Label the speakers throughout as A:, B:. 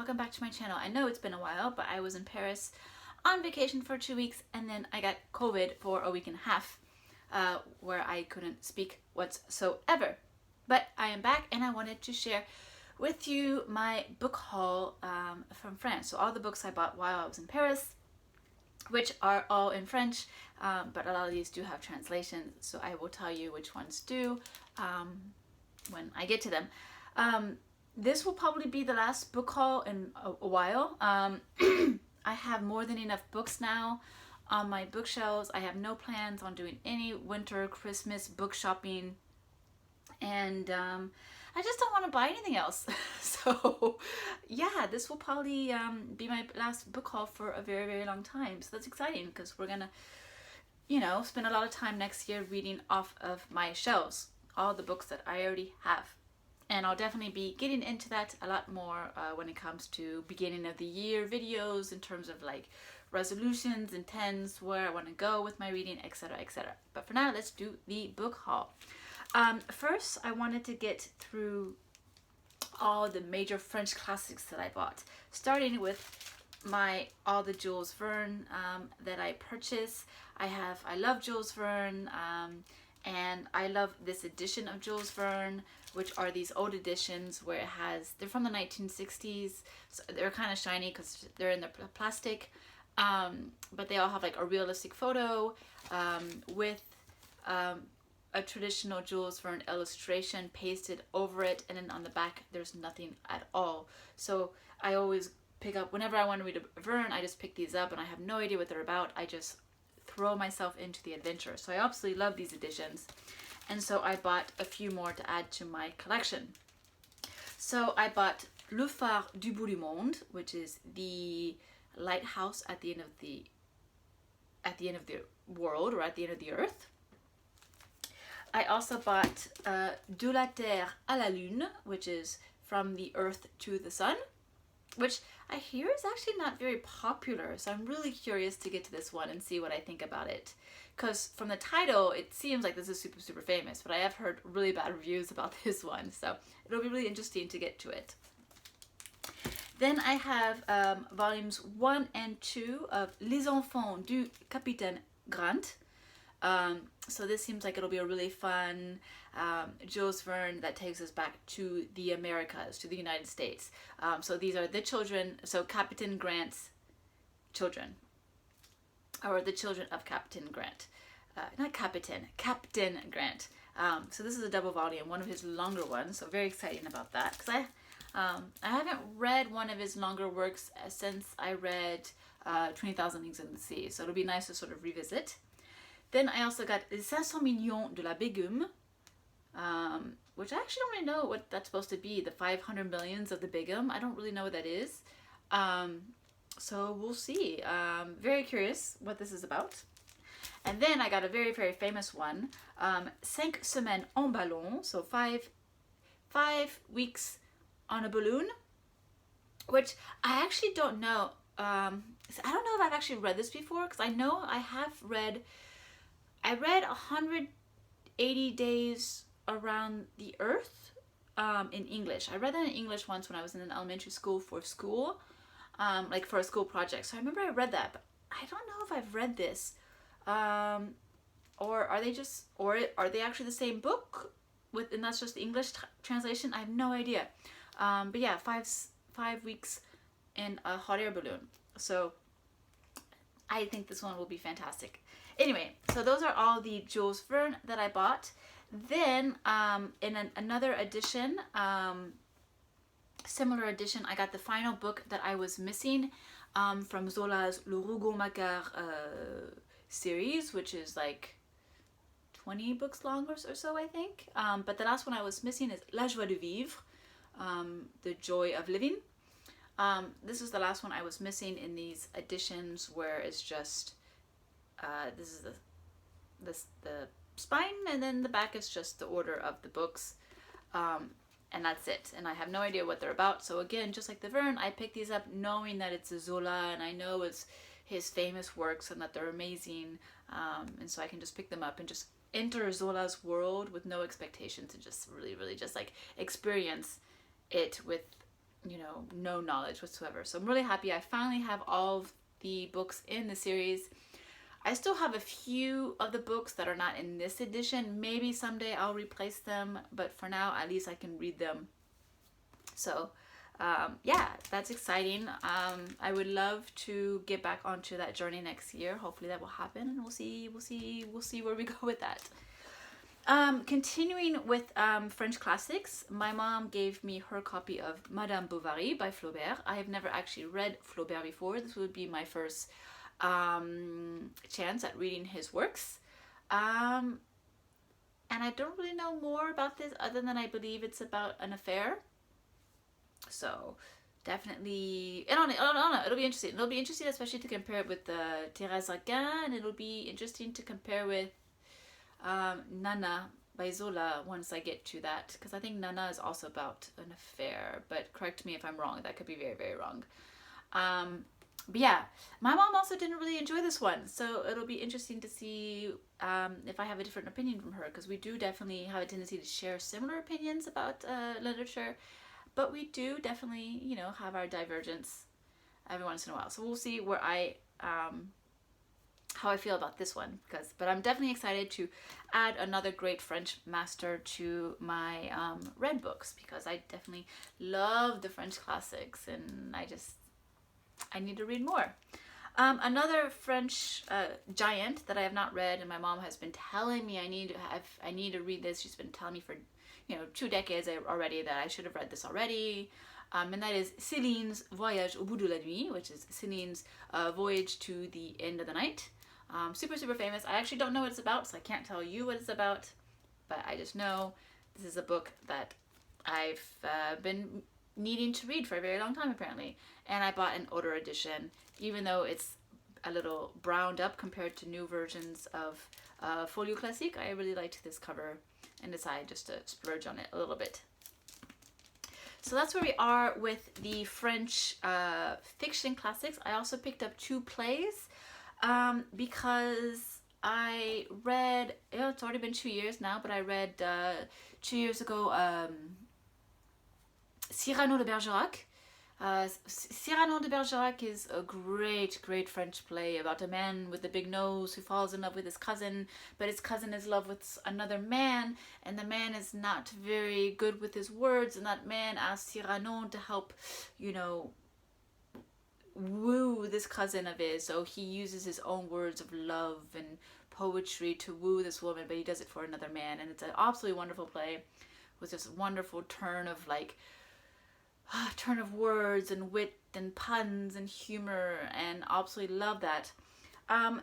A: welcome back to my channel. I know it's been a while, but I was in Paris on vacation for 2 weeks and then I got COVID for a week and a half where I couldn't speak whatsoever. But I am back and I wanted to share with you my book haul from France. So all the books I bought while I was in Paris, which are all in French, but a lot of these do have translations, so I will tell you which ones do when I get to them. This will probably be the last book haul in a while. I have more than enough books now on my bookshelves. I have no plans on doing any winter, Christmas book shopping, and I just don't want to buy anything else. So yeah, this will probably be my last book haul for a very, very long time. So that's exciting because we're gonna, you know, spend a lot of time next year reading off of my shelves, all the books that I already have. And I'll definitely be getting into that a lot more when it comes to beginning of the year videos in terms of like resolutions, intents, where I want to go with my reading, etc, etc. But for now, let's do the book haul. First, I wanted to get through all the major French classics that I bought, starting with all the Jules Verne that I purchased. I love Jules Verne, and I love this edition of Jules Verne, which are these old editions where they're from the 1960s, so they're kind of shiny because they're in the plastic, but they all have like a realistic photo with a traditional Jules Verne illustration pasted over it, and then on the back there's nothing at all. So I always pick up, whenever I want to read a Verne, I just pick these up and I have no idea what they're about. I just throw myself into the adventure. So I absolutely love these editions, and so I bought a few more to add to my collection. So I bought Le Phare du bout du monde, which is the lighthouse at the end of the world, or at the end of the earth. I also bought De la Terre à la Lune, which is from the earth to the sun, which I hear is actually not very popular, so I'm really curious to get to this one and see what I think about it. Because from the title, it seems like this is super, super famous, but I have heard really bad reviews about this one, so it'll be really interesting to get to it. Then I have volumes 1 and 2 of Les Enfants du Capitaine Grant. So this seems like it'll be a really fun Jules Verne that takes us back to the Americas, to the United States. So these are the children, so Captain Grant's children, or the children of Captain Grant. Not Captain, Captain Grant. So this is a double volume, one of his longer ones, so very exciting about that, because I haven't read one of his longer works since I read 20,000 Leagues in the Sea, so it'll be nice to sort of revisit. Then I also got Les 500 millions de la Begum, which I actually don't really know what that's supposed to be, the 500 millions of the Begum. I don't really know what that is. So we'll see. Very curious what this is about. And then I got a very, very famous one, Cinq, semaines en ballon, so five weeks on a balloon, which I actually don't know. I don't know if I've actually read this before, because I know I read 180 Days Around the Earth in English. I read that in English once when I was in an elementary school for school, like for a school project. So I remember I read that, but I don't know if I've read this. Or are they actually the same book and that's just the English translation? I have no idea. But yeah, five weeks in a hot air balloon. So I think this one will be fantastic. Anyway, so those are all the Jules Verne that I bought. Then in another edition, similar edition, I got the final book that I was missing from Zola's Le Rougon-Macquart series, which is like 20 books long or so, I think. But the last one I was missing is La Joie de Vivre, The Joy of Living. This is the last one I was missing in these editions, where it's just this is the spine, and then the back is just the order of the books, and that's it. And I have no idea what they're about. So again, just like the Verne, I picked these up knowing that it's a Zola, and I know it's his famous works and that they're amazing, and so I can just pick them up and just enter Zola's world with no expectations, and just really, really just like experience it with you know, no knowledge whatsoever. So I'm really happy I finally have all of the books in the series. I still have a few of the books that are not in this edition. Maybe someday I'll replace them, but for now at least I can read them. So yeah, that's exciting. I would love to get back onto that journey next year. Hopefully that will happen, and we'll see where we go with that. Continuing with French classics, my mom gave me her copy of Madame Bovary by Flaubert. I have never actually read Flaubert before. This would be my first chance at reading his works. And I don't really know more about this other than I believe it's about an affair. So definitely, I don't know, it'll be interesting. It'll be interesting especially to compare it with Thérèse Raquin, and it'll be interesting to compare with Nana by Zola once I get to that, because I think Nana is also about an affair, but correct me if I'm wrong, that could be very, very wrong. But yeah, my mom also didn't really enjoy this one, so it'll be interesting to see if I have a different opinion from her, because we do definitely have a tendency to share similar opinions about literature, but we do definitely, you know, have our divergence every once in a while. So we'll see where how I feel about this one, but I'm definitely excited to add another great French master to my read books, because I definitely love the French classics, and I need to read more. Another French giant that I have not read, and my mom has been telling me I need to read this. She's been telling me for 2 decades already that I should have read this already. And that is Céline's Voyage au bout de la nuit, which is Céline's voyage to the end of the night. Super, super famous. I actually don't know what it's about, so I can't tell you what it's about, but I just know this is a book that I've been needing to read for a very long time, apparently. And I bought an older edition, even though it's a little browned up compared to new versions of Folio Classique. I really liked this cover and decided just to splurge on it a little bit. So that's where we are with the French fiction classics. I also picked up 2 plays because I read, it's already been 2 years now, but I read 2 years ago Cyrano de Bergerac. Cyrano de Bergerac is a great, great French play about a man with a big nose who falls in love with his cousin, but his cousin is in love with another man, and the man is not very good with his words, and that man asks Cyrano to help, woo this cousin of his. So he uses his own words of love and poetry to woo this woman, but he does it for another man, and it's an absolutely wonderful play with this wonderful turn of words and wit and puns and humor, and absolutely love that.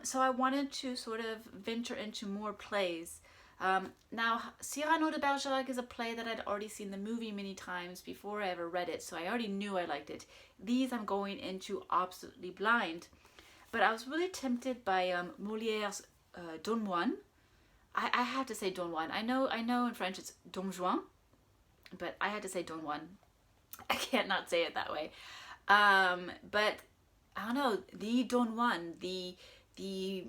A: So I wanted to sort of venture into more plays. Now, Cyrano de Bergerac is a play that I'd already seen the movie many times before I ever read it, so I already knew I liked it. These I'm going into absolutely blind. But I was really tempted by Molière's Don Juan. I have to say Don Juan. I know in French it's Don Juan, but I had to say Don Juan. I can't not say it that way. But I don't know, the Don Juan, the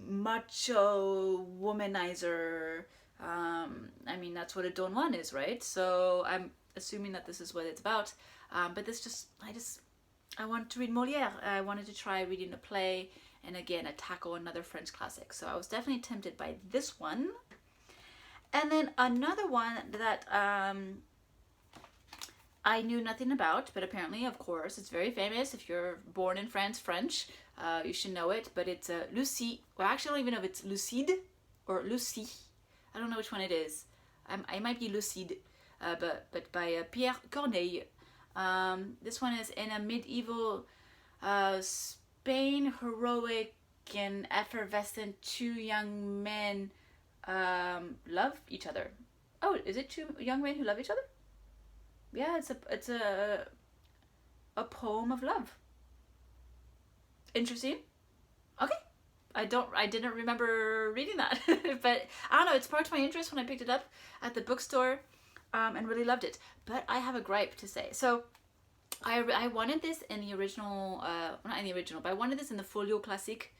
A: macho womanizer. I mean, that's what a Don Juan is, right? So I'm assuming that this is what it's about. But I wanted to read Molière. I wanted to try reading a play, and again, tackle another French classic. So I was definitely tempted by this one. And then another one that I knew nothing about, but apparently, of course, it's very famous. If you're born in France, French, you should know it. But it's Lucie. Well, actually, I don't even know if it's Lucide or Lucie. I don't know which one it is. I might be Lucide, but by Pierre Corneille. This one is in a medieval Spain, heroic and effervescent. 2 young men love each other. Oh, is it 2 young men who love each other? Yeah, it's a poem of love. Interesting. Okay. I didn't remember reading that, but I don't know, it sparked my interest when I picked it up at the bookstore, and really loved it. But I have a gripe to say. So I wanted this in the original, not in the original, but I wanted this in the Folio Classique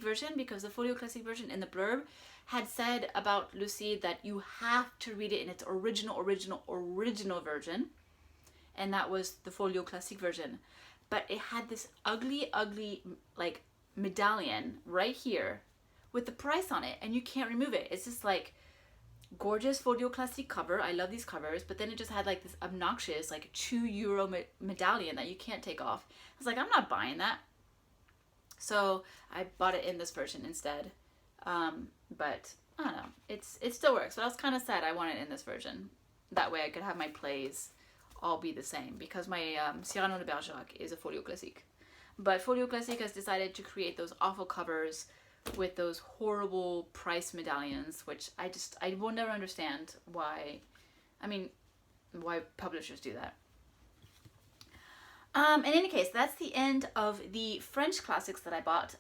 A: version, because the Folio Classique version in the blurb had said about Lucie that you have to read it in its original version. and that was the folio classique version. But it had this ugly, ugly like medallion right here with the price on it, and you can't remove it. It's just like gorgeous folio classique cover. I love these covers, but then it just had like this obnoxious like €2 medallion that you can't take off. I was like, I'm not buying that. So I bought it in this version instead. But I don't know, it still works, but I was kind of sad I wanted it in this version. That way I could have my plays all be the same, because my Cyrano de Bergerac is a folio classique. But folio classique has decided to create those awful covers with those horrible price medallions, which I will never understand why, why publishers do that. In any case, that's the end of the French classics that I bought.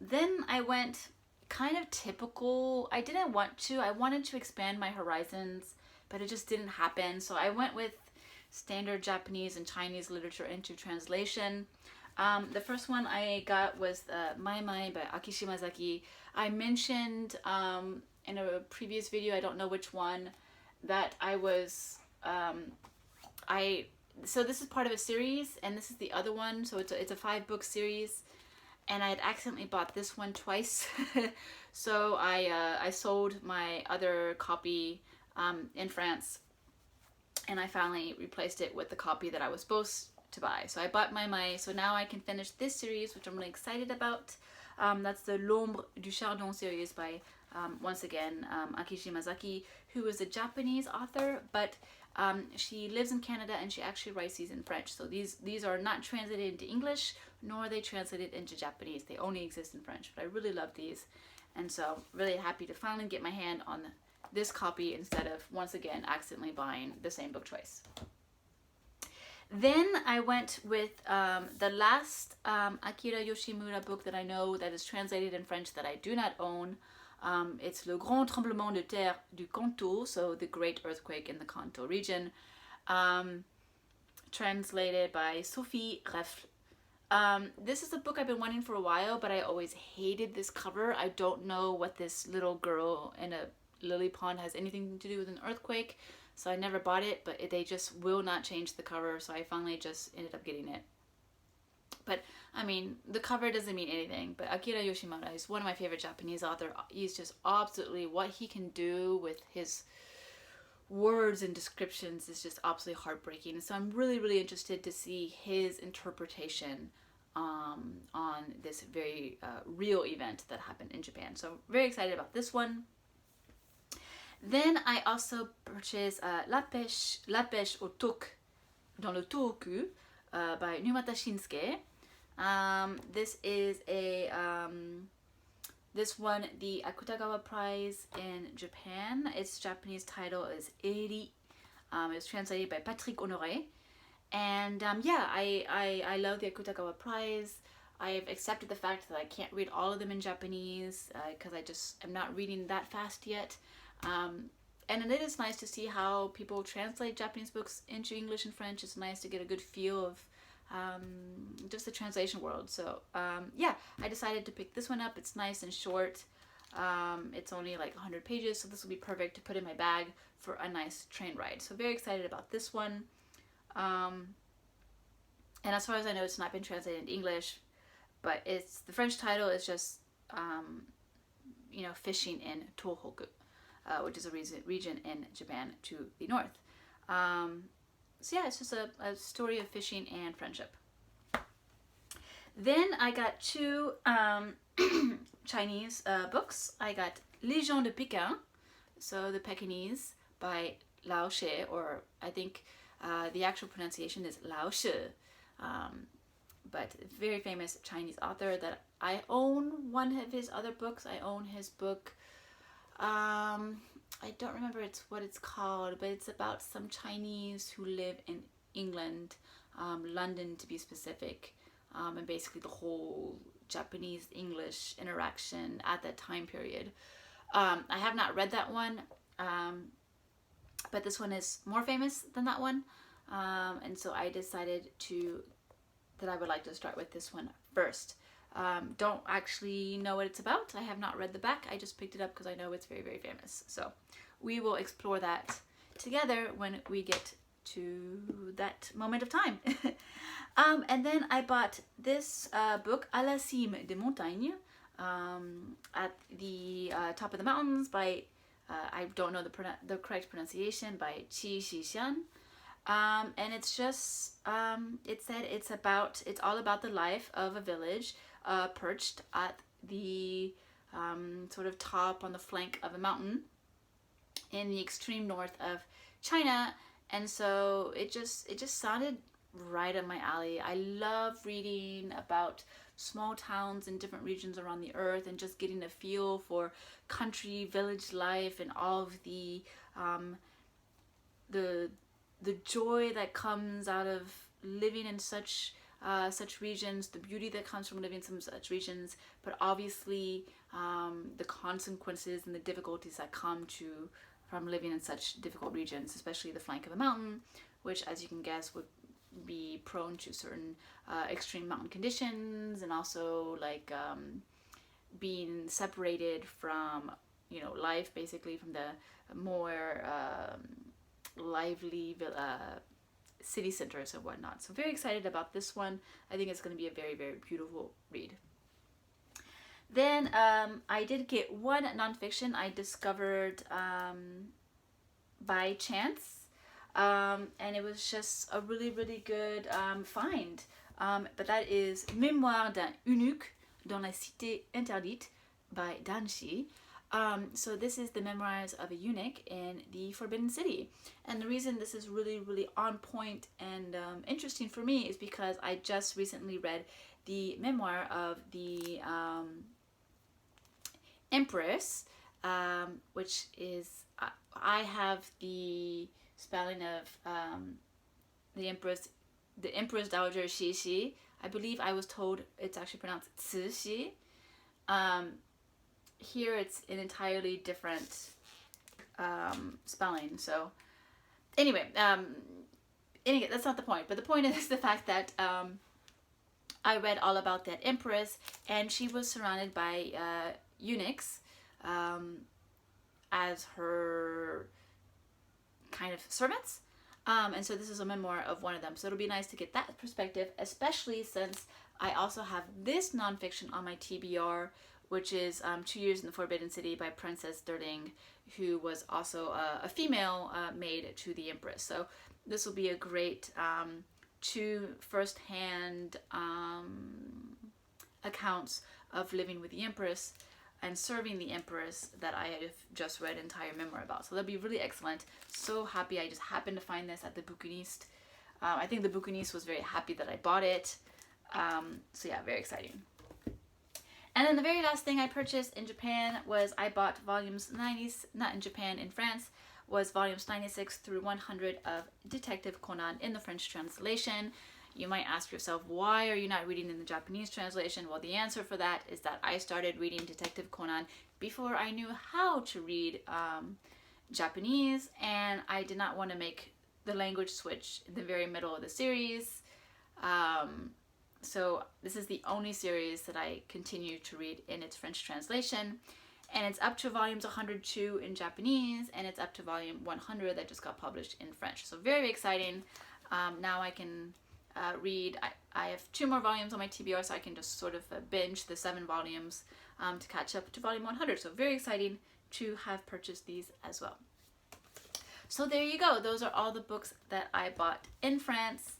A: Then I went kind of typical. I didn't want to. I wanted to expand my horizons, but it just didn't happen. So I went with standard Japanese and Chinese literature into translation. The first one I got was Mai Mai by Aki Shimazaki. I mentioned in a previous video, I don't know which one, that I was, so this is part of a series, and this is the other one, so it's a 5-book series, and I had accidentally bought this one twice. So I sold my other copy in France, and I finally replaced it with the copy that I was supposed to buy. So I bought Mai, so now I can finish this series, which I'm really excited about. That's the L'ombre du chardon series by, once again, Aki Shimazaki, who is a Japanese author, but she lives in Canada and she actually writes these in French. So these are not translated into English, nor are they translated into Japanese. They only exist in French, but I really love these. And so really happy to finally get my hand on this copy instead of, once again, accidentally buying the same book twice. Then I went with the last Akira Yoshimura book that I know that is translated in French that I do not own. It's Le Grand Tremblement de Terre du Kantô, so the Great Earthquake in the Kantô region, translated by Sophie Reffle. This is a book I've been wanting for a while, but I always hated this cover. I don't know what this little girl in a lily pond has anything to do with an earthquake, so I never bought it, but they just will not change the cover, so I finally just ended up getting it. But the cover doesn't mean anything, but Akira Yoshimura is one of my favorite Japanese authors. He's just absolutely, what he can do with his words and descriptions is just absolutely heartbreaking. So I'm really, really interested to see his interpretation on this very real event that happened in Japan. So I'm very excited about this one. Then I also purchased La Pêche au Tôhoku, dans le Tôhoku, by Numata Shinsuke. This is this won the Akutagawa Prize in Japan. Its Japanese title is Eri. It's translated by Patrick Honoré. And I love the Akutagawa Prize. I've accepted the fact that I can't read all of them in Japanese because I just am not reading that fast yet. And it is nice to see how people translate Japanese books into English and French. It's nice to get a good feel of just the translation world. So I decided to pick this one up. It's nice and short. It's only like 100 pages, so this will be perfect to put in my bag for a nice train ride. So very excited about this one. And as far as I know, it's not been translated into English, but the French title is just fishing in Tôhoku, which is a region in Japan to the north. So yeah, it's just a story of fishing and friendship. Then I got two Chinese books. I got Légion de Pékin, so the Pekingese, by Lao She, or I think the actual pronunciation is Lao She, but very famous Chinese author that I own one of his other books. I own his book, I don't remember what it's called, but it's about some Chinese who live in England, London to be specific, and basically the whole Japanese-English interaction at that time period. I have not read that one, but this one is more famous than that one, and so I decided that I would like to start with this one first. Don't actually know what it's about. I have not read the back. I just picked it up because I know it's very, very famous. So we will explore that together when we get to that moment of time. And then I bought this book, À la cime des montagnes, at the top of the mountains by, I don't know the correct pronunciation, by Zijian. And it's just, it said it's all about the life of a village perched at the sort of top on the flank of a mountain in the extreme north of China. And so it just sounded right up my alley. I love reading about small towns in different regions around the earth and just getting a feel for country village life and all of the joy that comes out of living in such regions, the beauty that comes from living in such regions, but obviously the consequences and the difficulties that come from living in such difficult regions, especially the flank of a mountain, which, as you can guess, would be prone to certain extreme mountain conditions, and also like being separated from life, basically, from the more lively city centers and whatnot. So very excited about this one. I think it's going to be a very, very beautiful read. Then I did get one nonfiction I discovered by chance, and it was just a really, really good find. But that is Mémoires d'un eunuque dans la cité interdite by Lao She. So this is the memoirs of a eunuch in the Forbidden City. And the reason this is really, really on point and interesting for me is because I just recently read the memoir of the Empress, which is, I have the spelling of the Empress Dowager Shi. I believe I was told it's actually pronounced Ci. Here it's an entirely different spelling. So anyway, that's not the point. But the point is the fact that I read all about that empress, and she was surrounded by eunuchs as her kind of servants. And so this is a memoir of one of them. So it'll be nice to get that perspective, especially since I also have this nonfiction on my TBR, which is 2 Years in the Forbidden City by Princess Sterling, who was also a female maid to the Empress. So this will be a great two first-hand accounts of living with the Empress and serving the Empress that I have just read an entire memoir about. So that'll be really excellent. So happy I just happened to find this at the Bouquiniste. I think the Bouquiniste was very happy that I bought it. So yeah, very exciting. And then the very last thing I purchased in Japan was I bought volumes 90, not in Japan, in France, was volumes 96 through 100 of Detective Conan in the French translation. You might ask yourself, why are you not reading in the Japanese translation? Well, the answer for that is that I started reading Detective Conan before I knew how to read Japanese, and I did not want to make the language switch in the very middle of the series. So this is the only series that I continue to read in its French translation, and it's up to volumes 102 in Japanese, and it's up to volume 100 that just got published in French. So very exciting. Now I can read, I have 2 more volumes on my TBR, so I can just sort of binge the 7 volumes to catch up to volume 100. So very exciting to have purchased these as well. So there you go. Those are all the books that I bought in France.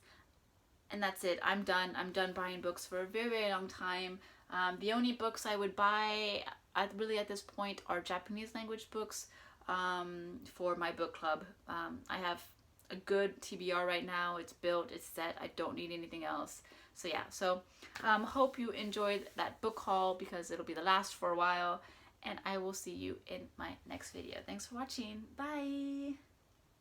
A: And that's it. I'm done. I'm done buying books for a very, very long time. The only books I would buy really at this point are Japanese language books for my book club. I have a good TBR right now. It's built, it's set. I don't need anything else. So yeah, so hope you enjoyed that book haul, because it'll be the last for a while. And I will see you in my next video. Thanks for watching. Bye!